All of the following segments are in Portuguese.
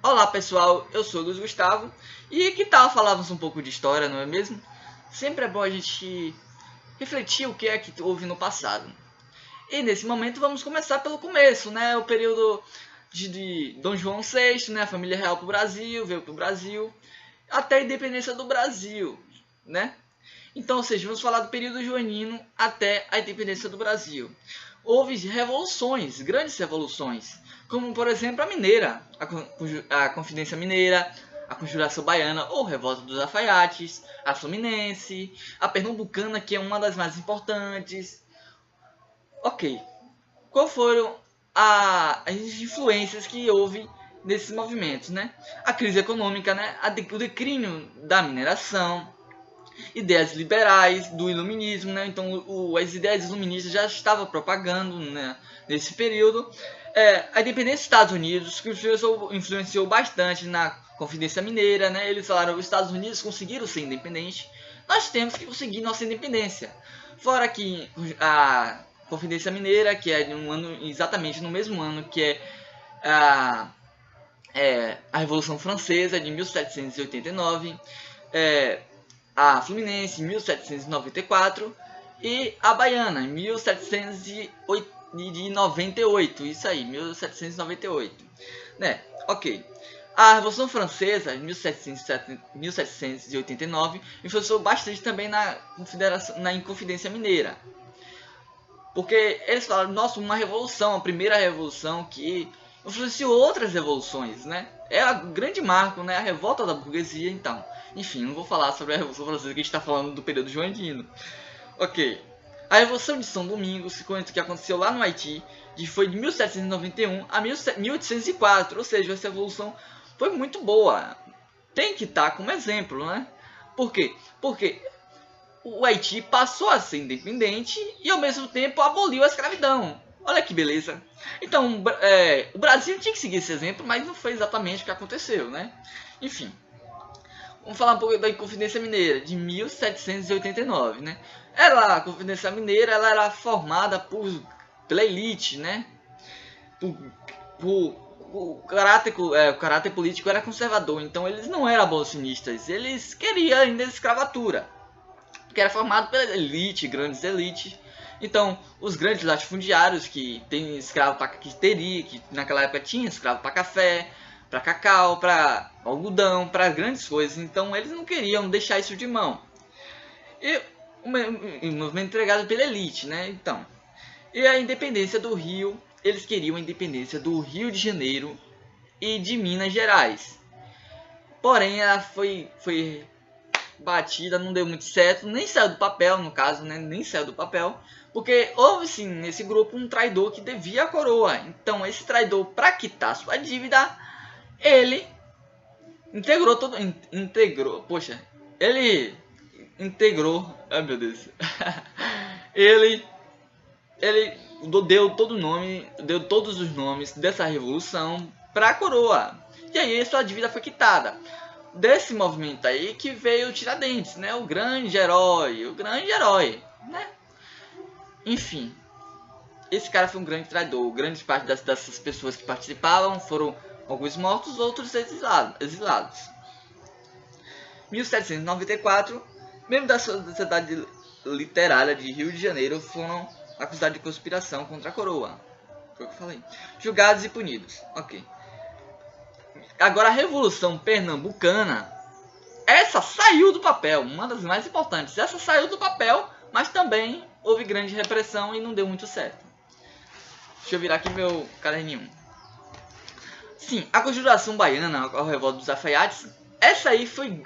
Olá pessoal, eu sou o Luiz Gustavo e que tal falarmos um pouco de história, não é mesmo? Sempre é bom a gente refletir o que é que houve no passado. E nesse momento vamos começar pelo começo, né? O período de Dom João VI, né? A família real para o Brasil, veio para o Brasil, até a independência do Brasil, né? Então, ou seja, vamos falar do período joanino até a independência do Brasil. Houve revoluções, grandes revoluções, como por exemplo a mineira, a Confidência Mineira, a Conjuração Baiana ou Revolta dos Alfaiates, a Fluminense, a Pernambucana, que é uma das mais importantes. Ok, qual foram as influências que houve nesses movimentos, né? A crise econômica, né? O declínio da mineração, ideias liberais do iluminismo, né? Então as ideias iluministas já estavam propagando, né, nesse período. A independência dos Estados Unidos, que influenciou bastante na Confidência Mineira, né? Eles falaram: os Estados Unidos conseguiram ser independentes, nós temos que conseguir nossa independência. Fora que a Confidência Mineira, que é de um ano, exatamente no mesmo ano que a Revolução Francesa, de 1789, a Fluminense em 1794 e a Baiana em 1798. Isso aí, 1798. Né? Ok. A Revolução Francesa, em 1789, influenciou bastante também na Inconfidência Mineira. Porque eles falaram: nossa, uma revolução, a primeira revolução que influenciou outras revoluções, né? É a grande marco, né? A revolta da burguesia, então. Enfim, não vou falar sobre a Revolução Francesa, que a gente está falando do período joanino. Ok. A Revolução de São Domingos, que aconteceu lá no Haiti, foi de 1791 a 1804, ou seja, essa revolução foi muito boa. Tem que estar como exemplo, né? Por quê? Porque o Haiti passou a ser independente e ao mesmo tempo aboliu a escravidão. Olha que beleza. Então, o Brasil tinha que seguir esse exemplo, mas não foi exatamente o que aconteceu, né? Enfim, vamos falar um pouco da Inconfidência Mineira, de 1789, né? A Confidência Mineira, ela era formada pela elite, né? O caráter político era conservador, então eles não eram abolicionistas, eles queriam ainda a escravatura, que era formado pela elite, grandes elites. Então, os grandes latifundiários que tem escravo que naquela época tinha escravo para café, para cacau, para algodão, para grandes coisas. Então, eles não queriam deixar isso de mão. E o movimento entregado pela elite, né? Então, e a independência do Rio, eles queriam a independência do Rio de Janeiro e de Minas Gerais. Porém, ela foi batida, não deu muito certo, nem saiu do papel, no caso, né? Nem saiu do papel, porque houve sim nesse grupo um traidor que devia a coroa. Então esse traidor, para quitar sua dívida, ele ele integrou, ai meu Deus, ele deu todos os nomes dessa revolução para a coroa, e aí sua dívida foi quitada. Desse movimento aí que veio o Tiradentes, né? O grande herói, né? Enfim, esse cara foi um grande traidor. Grande parte dessas pessoas que participavam foram alguns mortos, outros exilados. 1794, membros da Sociedade Literária de Rio de Janeiro foram acusados de conspiração contra a coroa. Foi o que eu falei. Julgados e punidos. Ok. Agora a Revolução Pernambucana, essa saiu do papel, uma das mais importantes. Essa saiu do papel, mas também houve grande repressão e não deu muito certo. Deixa eu virar aqui meu caderninho. Sim, a Conjuração Baiana, a Revolta dos Alfaiates, essa aí foi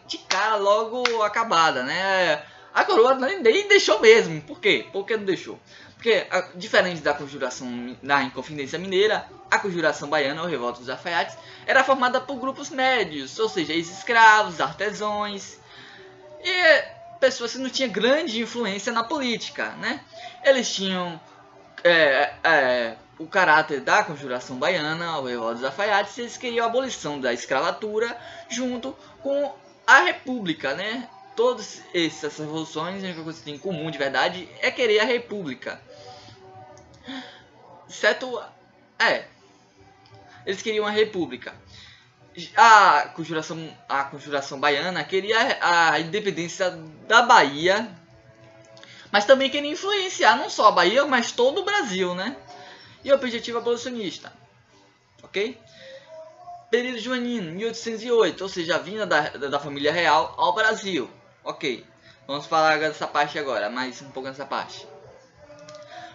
de cara logo acabada, né? A coroa nem deixou mesmo. Por quê? Por que não deixou? Porque, diferente da Conjuração na Inconfidência Mineira, a Conjuração Baiana, ou Revolta dos Alfaiates, era formada por grupos médios, ou seja, ex-escravos, artesãos e pessoas que não tinham grande influência na política, né? Eles tinham o caráter da Conjuração Baiana, ou Revolta dos Alfaiates, eles queriam a abolição da escravatura junto com a República, né? Todas essas revoluções, a única coisa que tem em comum de verdade é querer a República. Certo? Eles queriam a República. A Conjuração Baiana queria a independência da Bahia, mas também queria influenciar não só a Bahia, mas todo o Brasil, né? E o objetivo abolicionista, ok? Período joanino, 1808, ou seja, a vinda da família real ao Brasil, ok? Vamos falar dessa parte agora, mais um pouco nessa parte.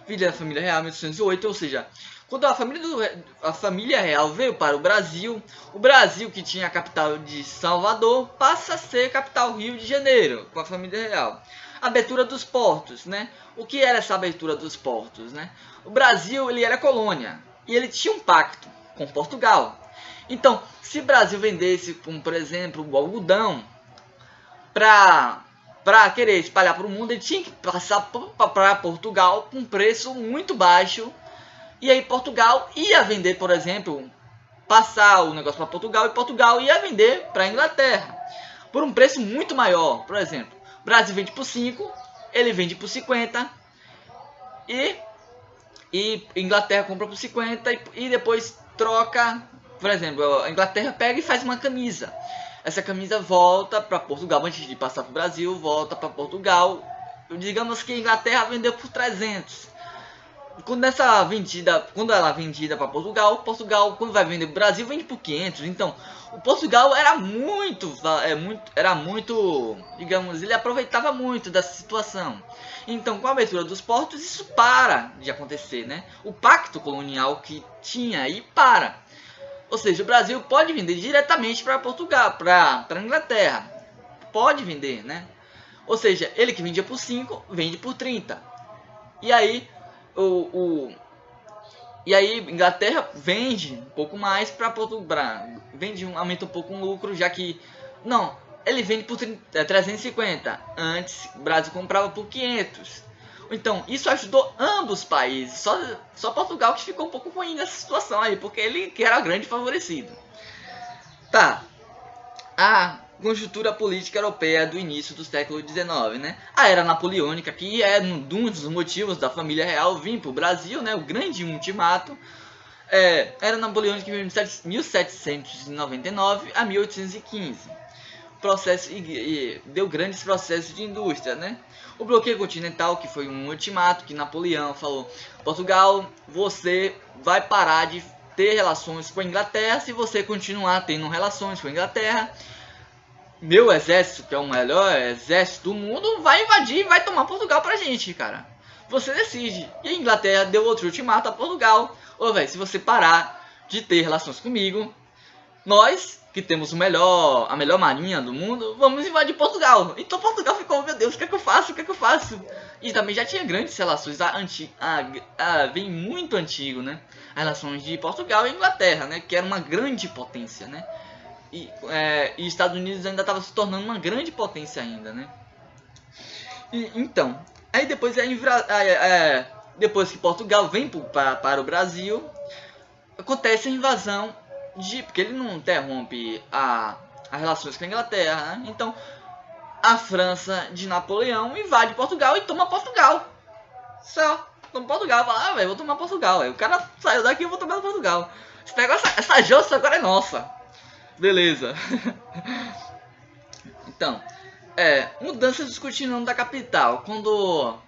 Vinda da família real, 1808, ou seja, quando a família real veio para o Brasil que tinha a capital de Salvador, passa a ser capital Rio de Janeiro, com a família real. Abertura dos portos, né? O que era essa abertura dos portos, né? O Brasil, ele era colônia, e ele tinha um pacto com Portugal. Então, se o Brasil vendesse, como por exemplo, o algodão, para querer espalhar para o mundo, ele tinha que passar para Portugal com um preço muito baixo. E aí Portugal ia vender, por exemplo, passar o negócio para Portugal, e Portugal ia vender para a Inglaterra por um preço muito maior. Por exemplo, o Brasil vende por 5, ele vende por 50 e Inglaterra compra por 50 e depois troca. Por exemplo, a Inglaterra pega e faz uma camisa. Essa camisa volta para Portugal, antes de passar para o Brasil, volta para Portugal. Digamos que a Inglaterra vendeu por 300. Quando ela é vendida para Portugal, quando vai vender para o Brasil, vende por 500. Então, o Portugal era muito, digamos, ele aproveitava muito dessa situação. Então, com a abertura dos portos, isso para de acontecer, né? O pacto colonial que tinha aí para. Ou seja, o Brasil pode vender diretamente para Portugal, para a Inglaterra. Pode vender, né? Ou seja, ele que vendia por 5, vende por 30. E aí, Inglaterra vende um pouco mais para Portugal. Aumenta um pouco o lucro, já que... Não, ele vende por 350. Antes, o Brasil comprava por 500. Então, isso ajudou ambos os países. Só Portugal que ficou um pouco ruim nessa situação aí, porque ele que era grande favorecido. Tá. A conjuntura política europeia do início do século XIX, né? A era napoleônica, que é um dos motivos da família real vir para o Brasil, né? O grande ultimato. Era napoleônica de 1799 a 1815. E deu grandes processos de indústria, né? O bloqueio continental, que foi um ultimato que Napoleão falou: Portugal, você vai parar de ter relações com a Inglaterra se você continuar tendo relações com a Inglaterra. Meu exército, que é o melhor exército do mundo, vai invadir e vai tomar Portugal pra gente, cara. Você decide. E a Inglaterra deu outro ultimato a Portugal: ô, velho, se você parar de ter relações comigo, nós, que temos a melhor marinha do mundo, vamos invadir Portugal. Então Portugal ficou: meu Deus, o que é que eu faço? O que é que eu faço? E também já tinha grandes relações, vem muito antigo, né? As relações de Portugal e Inglaterra, né? Que era uma grande potência, né? E Estados Unidos ainda estava se tornando uma grande potência ainda, né? Então, aí depois que Portugal vem para o Brasil, acontece a invasão porque ele não interrompe as relações com a Inglaterra, né? Então, a França de Napoleão invade Portugal e toma Portugal. Só toma Portugal, fala: velho, vou tomar Portugal. Aí o cara saiu daqui, eu vou tomar Portugal. Esse negócio, essa jossa agora é nossa. Beleza. Então, mudanças discutindo o nome da capital. Quando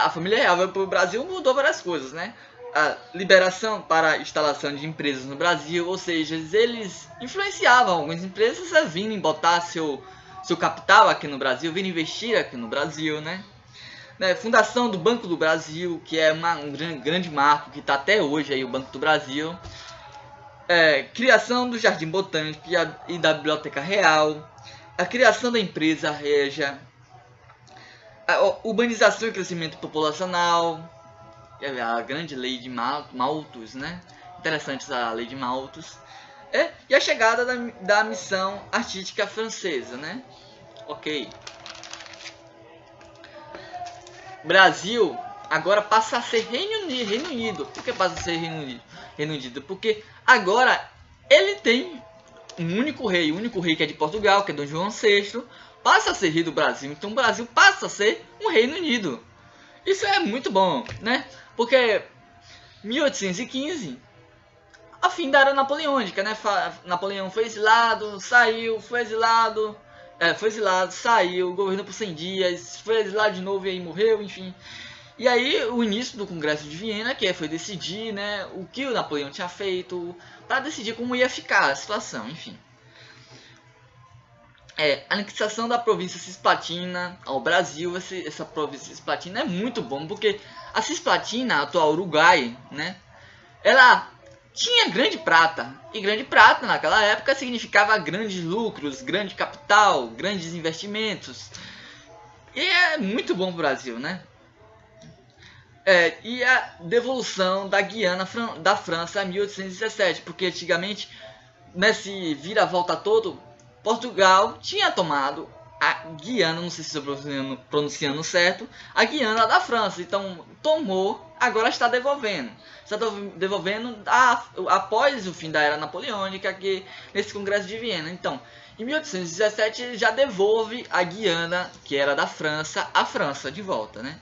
a família real veio para o Brasil, mudou várias coisas, né? A liberação para a instalação de empresas no Brasil, ou seja, eles influenciavam algumas empresas a virem botar seu capital aqui no Brasil, virem investir aqui no Brasil, né? Fundação do Banco do Brasil, que é um grande marco que está até hoje aí, o Banco do Brasil. Criação do Jardim Botânico e da Biblioteca Real, a criação da empresa Regia, a urbanização e crescimento populacional, a grande lei de Malthus, né? Interessante essa lei de Malthus. E a chegada da missão artística francesa, né? Ok. Brasil agora passa a ser Reino Unido. Por que passa a ser Reino Unido? Porque agora ele tem um único rei. O único rei que é de Portugal, que é Dom João VI, passa a ser rei do Brasil. Então o Brasil passa a ser um Reino Unido. Isso é muito bom, né? Porque 1815 a fim da era napoleônica, né? Napoleão foi exilado, saiu, foi exilado, saiu, governou por 100 dias, foi exilado de novo e aí morreu, enfim. E aí o início do Congresso de Viena, que foi decidir, né, o que o Napoleão tinha feito, para decidir como ia ficar a situação, enfim. A anexação da província Cisplatina ao Brasil. Essa província Cisplatina é muito bom, porque a Cisplatina, a atual Uruguai, né, ela tinha grande prata, e grande prata naquela época significava grandes lucros, grande capital, grandes investimentos, e é muito bom para o Brasil, né? E a devolução da Guiana da França em 1817, porque antigamente, nesse vira-volta todo, Portugal tinha tomado a Guiana, não sei se estou pronunciando certo, a Guiana da França. Então tomou, agora está devolvendo. Está devolvendo após o fim da era napoleônica, aqui nesse Congresso de Viena. Então, em 1817 ele já devolve a Guiana, que era da França, à França de volta, né?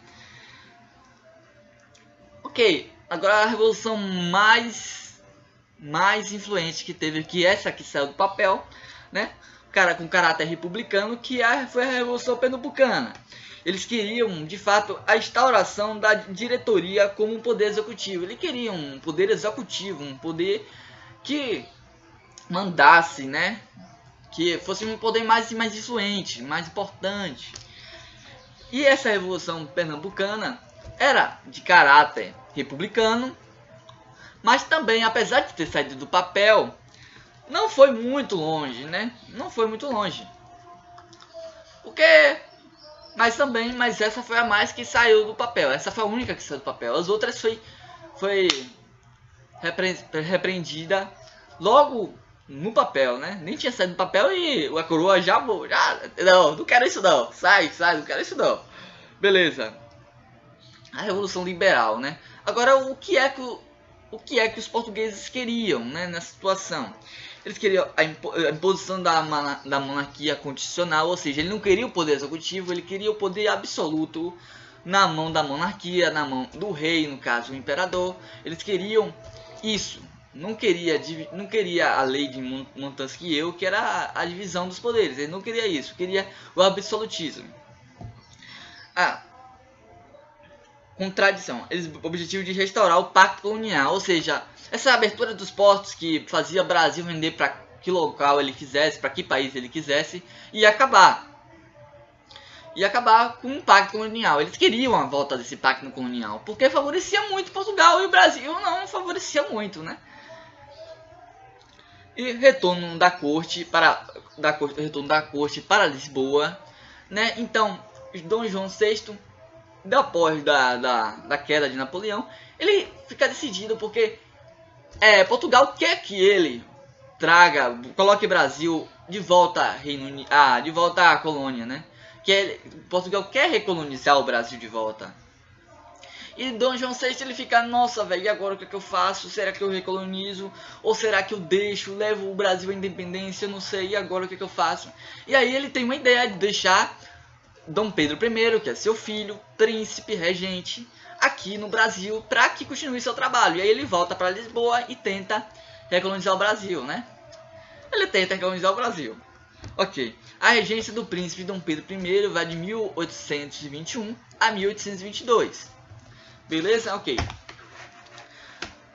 Ok, agora a revolução mais influente que teve aqui, essa que saiu do papel, né? Com caráter republicano, que foi a Revolução Pernambucana. Eles queriam, de fato, a instauração da diretoria como um poder executivo. Eles queriam um poder executivo, um poder que mandasse, né? Que fosse um poder mais influente, mais importante. E essa Revolução Pernambucana era de caráter republicano, mas também, apesar de ter saído do papel, não foi muito longe, né? Não foi muito longe. Mas essa foi a mais que saiu do papel. Essa foi a única que saiu do papel. As outras foi repreendida logo no papel, né? Nem tinha saído do papel e a coroa já não quero isso não. Sai, não quero isso não. Beleza. A Revolução Liberal, né? Agora, o que é que os portugueses queriam, né, nessa situação? Eles queriam a imposição da monarquia constitucional, ou seja, ele não queria o poder executivo, ele queria o poder absoluto na mão da monarquia, na mão do rei, no caso, o imperador. Eles queriam isso, não queria a lei de Montesquieu, que era a divisão dos poderes. Ele não queria isso, queria o absolutismo. Contradição. O objetivo de restaurar o pacto colonial, ou seja, essa abertura dos portos que fazia o Brasil vender para que local ele quisesse, para que país ele quisesse, ia acabar com o pacto colonial. Eles queriam a volta desse pacto colonial, porque favorecia muito Portugal e o Brasil não favorecia muito, né? E retorno da corte para Lisboa, né? Então, Dom João VI, depois da queda de Napoleão, ele fica decidido, porque Portugal quer que ele coloque Brasil de volta de volta à colônia, né? Portugal quer recolonizar o Brasil de volta. E Dom João VI ele fica, nossa, velho, e agora o que é que eu faço? Será que eu recolonizo? Ou será que eu levo o Brasil à independência? Eu não sei, e agora o que é que eu faço? E aí ele tem uma ideia de deixar Dom Pedro I, que é seu filho, príncipe, regente, aqui no Brasil, para que continue seu trabalho. E aí ele volta para Lisboa e tenta recolonizar o Brasil, né? Ele tenta recolonizar o Brasil. Ok. A regência do príncipe Dom Pedro I vai de 1821 a 1822. Beleza? Ok.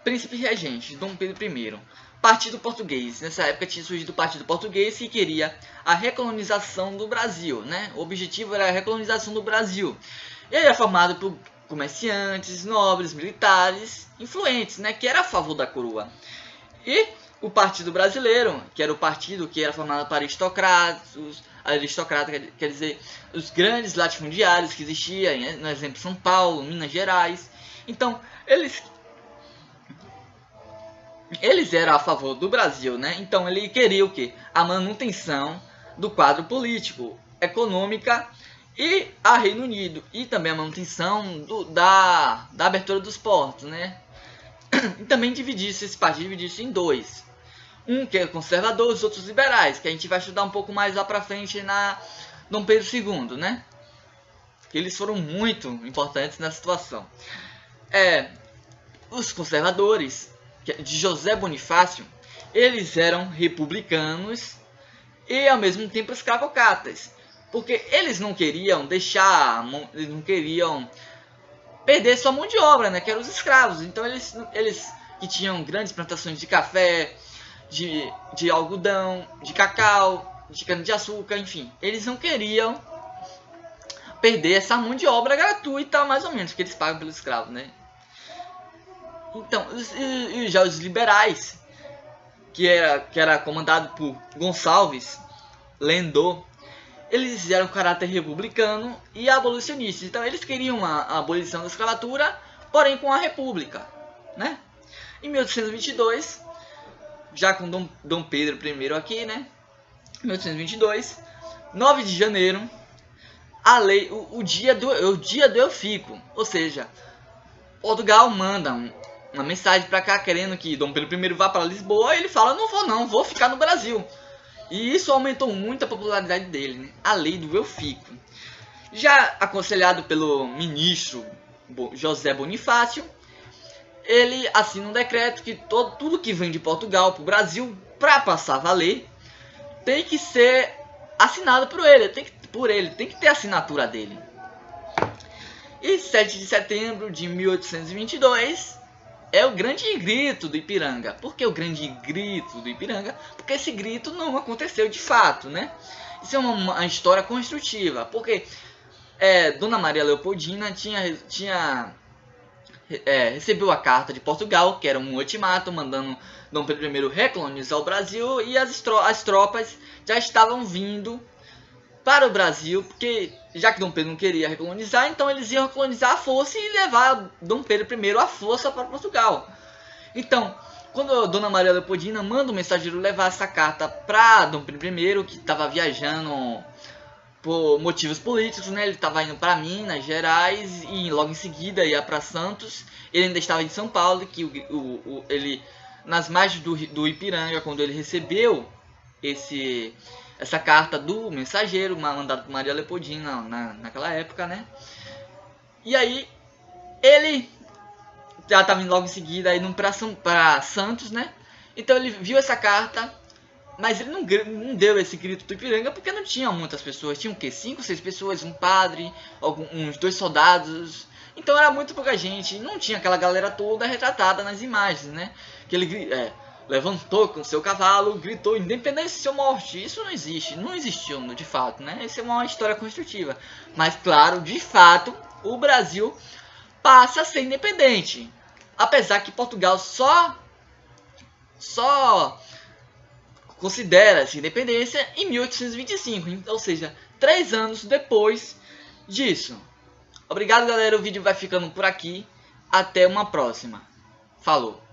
Príncipe regente Dom Pedro I. Partido Português. Nessa época tinha surgido o Partido Português, que queria a recolonização do Brasil, né? O objetivo era a recolonização do Brasil. Ele era formado por comerciantes, nobres, militares, influentes, né? Que era a favor da coroa. E o Partido Brasileiro, que era o partido que era formado por aristocratas, quer dizer, os grandes latifundiários que existiam, né? No exemplo São Paulo, Minas Gerais. Então, eles eram a favor do Brasil, né? Então ele queria o quê? A manutenção do quadro político, econômica e a Reino Unido. E também a manutenção da abertura dos portos, né? E também esse partido dividiu-se em dois. Um que é conservador, os outros liberais, que a gente vai estudar um pouco mais lá pra frente na Dom Pedro II, né? Que eles foram muito importantes nessa situação. Os conservadores de José Bonifácio, eles eram republicanos e ao mesmo tempo escravocratas, porque eles não queriam eles não queriam perder sua mão de obra, né, que eram os escravos. Então eles que tinham grandes plantações de café, de algodão, de cacau, de cana-de-açúcar, enfim, eles não queriam perder essa mão de obra gratuita, mais ou menos, que eles pagam pelo escravo, né? Então, já os liberais, que era comandado por Gonçalves Lendot, eles eram caráter republicano e abolicionistas. Então eles queriam a abolição da escravatura, porém com a república, né? Em 1822, já com Dom Pedro I aqui, né? 1822, 9 de janeiro, a lei, o dia do eu fico, ou seja, Portugal manda uma mensagem para cá querendo que Dom Pedro I vá para Lisboa, e ele fala: não, vou ficar no Brasil. E isso aumentou muito a popularidade dele, né? A lei do eu fico. Já aconselhado pelo ministro José Bonifácio, ele assina um decreto que tudo que vem de Portugal para o Brasil, para passar a valer, tem que ser assinado por ele, tem que ter a assinatura dele. E 7 de setembro de 1822 é o grande grito do Ipiranga. Por que o grande grito do Ipiranga? Porque esse grito não aconteceu de fato, né? Isso é uma história construtiva, porque Dona Maria Leopoldina recebeu a carta de Portugal, que era um ultimato, mandando Dom Pedro I recolonizar o Brasil, e as tropas já estavam vindo para o Brasil, porque já que Dom Pedro não queria recolonizar, então eles iam recolonizar à força e levar Dom Pedro I à força para Portugal. Então, quando a Dona Maria Leopoldina manda o mensageiro levar essa carta para Dom Pedro I, que estava viajando por motivos políticos, né? Ele estava indo para Minas Gerais e logo em seguida ia para Santos. Ele ainda estava em São Paulo, que ele nas margens do Ipiranga, quando ele recebeu essa carta do mensageiro, mandada por Maria Leopoldina naquela época, né? E aí ele já estava logo em seguida indo para Santos, né? Então ele viu essa carta, mas ele não deu esse grito do Ipiranga porque não tinha muitas pessoas. Tinha o quê? 5, 6 pessoas, um padre, uns 2 soldados. Então era muito pouca gente. Não tinha aquela galera toda retratada nas imagens, né? Que ele levantou com seu cavalo, gritou independência ou morte. Isso não existe, não existiu de fato, né? Isso é uma história construtiva. Mas claro, de fato, o Brasil passa a ser independente. Apesar que Portugal só considera essa independência em 1825, ou seja, 3 anos depois disso. Obrigado, galera, o vídeo vai ficando por aqui. Até uma próxima. Falou!